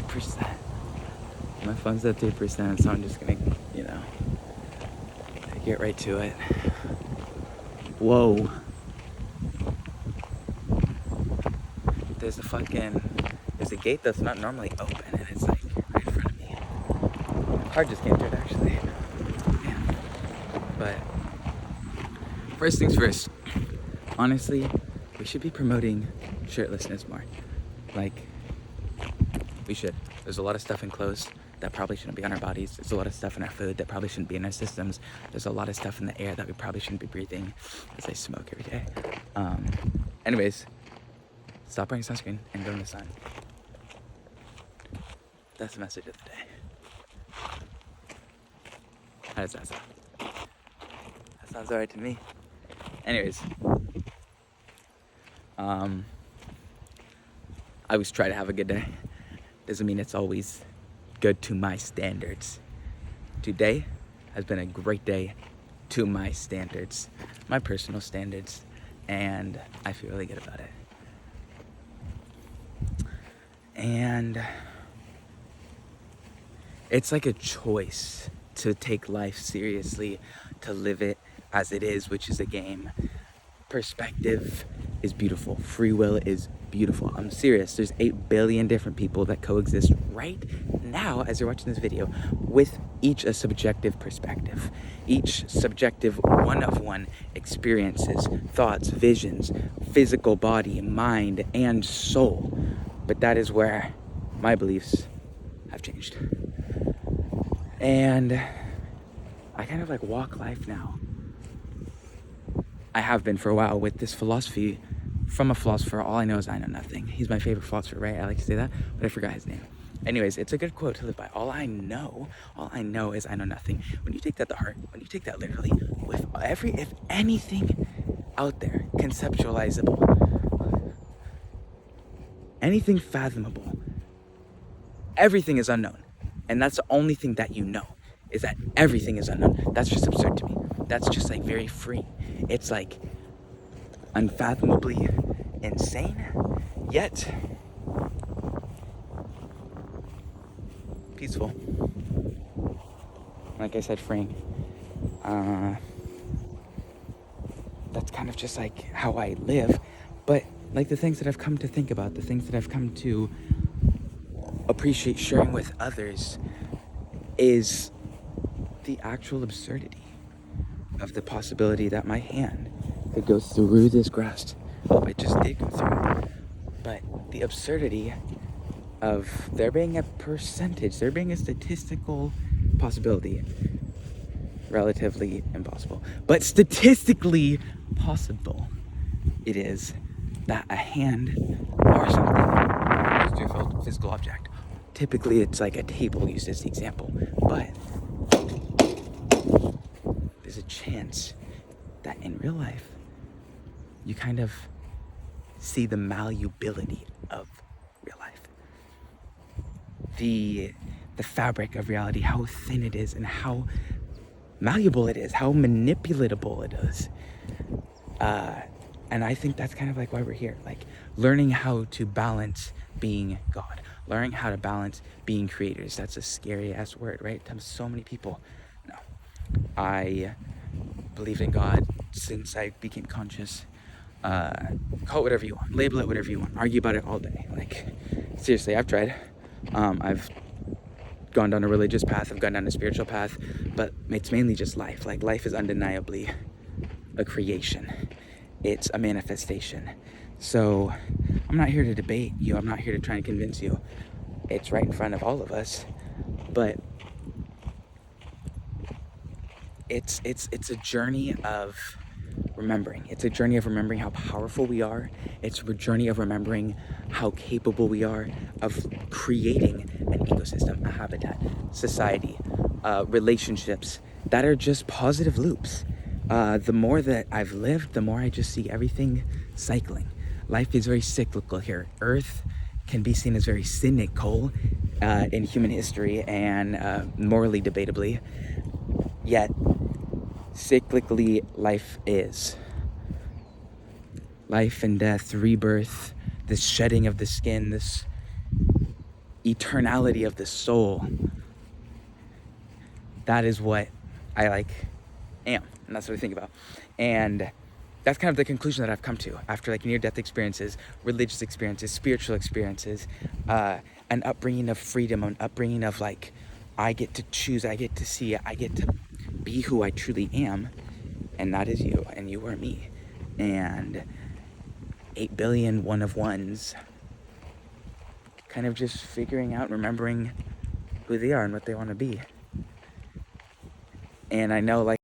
3%. My phone's at 3%, so I'm just gonna, get right to it. Whoa. There's a gate that's not normally open, and it's like right in front of me. A car just came through it, actually. Yeah. But first things first, honestly, we should be promoting shirtlessness more. Like, we should. There's a lot of stuff in clothes that probably shouldn't be on our bodies. There's a lot of stuff in our food that probably shouldn't be in our systems. There's a lot of stuff in the air that we probably shouldn't be breathing, as I smoke every day. Anyways, stop wearing sunscreen and go in the sun. That's the message of the day. How does that sound? That sounds alright to me. Anyways, I always try to have a good day. Doesn't mean it's always good to my standards. Today has been a great day to my standards, my personal standards, and I feel really good about it. And it's like a choice to take life seriously, to live it as it is, which is a game. Perspective is beautiful. Free will is beautiful. I'm serious. There's 8 billion different people that coexist right now as you're watching this video, with each a subjective perspective. Each subjective one-of-one experiences, thoughts, visions, physical body, mind, and soul. But that is where my beliefs have changed. And I kind of like walk life now. I have been for a while with this philosophy from a philosopher. All I know is I know nothing. He's my favorite philosopher, right? I like to say that, but I forgot his name. Anyways, it's a good quote to live by. All I know is I know nothing. When you take that to heart, when you take that literally, if anything out there, conceptualizable, anything fathomable, everything is unknown. And that's the only thing that you know, is that everything is unknown. That's just absurd to me. That's just like very free. It's like unfathomably insane, yet peaceful. Like I said, freeing. That's kind of just like how I live. But like the things that I've come to think about, the things that I've come to appreciate sharing with others, is the actual absurdity of the possibility that my hand could go through this grass. Oh, it just did go through. But the absurdity of there being a percentage, there being a statistical possibility, relatively impossible, but statistically possible, it is that a hand or something goes through a physical object. Typically, it's like a table used as the example, but there's a chance that in real life, you kind of see the malleability of real life. The fabric of reality, how thin it is and how malleable it is, how manipulatable it is. And I think that's kind of like why we're here, like learning how to balance being God, learning how to balance being creators. That's a scary ass word, right? To so many people. No, I believed in God since I became conscious. Call it whatever you want, label it whatever you want, argue about it all day. Like, seriously, I've tried. I've gone down a religious path, I've gone down a spiritual path, but it's mainly just life. Like, life is undeniably a creation. It's a manifestation. So I'm not here to debate you. I'm not here to try and convince you. It's right in front of all of us. But it's a journey of remembering. It's a journey of remembering how powerful we are. It's a journey of remembering how capable we are of creating an ecosystem, a habitat, society, relationships that are just positive loops. The more that I've lived, the more I just see everything cycling. Life is very cyclical here. Earth can be seen as very cynical in human history and morally debatably. Yet, cyclically, life is. Life and death, rebirth, this shedding of the skin, this eternality of the soul. That is what I like am, and that's what I think about. And that's kind of the conclusion that I've come to after like near-death experiences, religious experiences, spiritual experiences, an upbringing of freedom, an upbringing of like, I get to choose, I get to see, I get to be who I truly am, and that is you, and you are me, and 8 billion one of ones, kind of just figuring out, remembering who they are and what they want to be. And I know, like,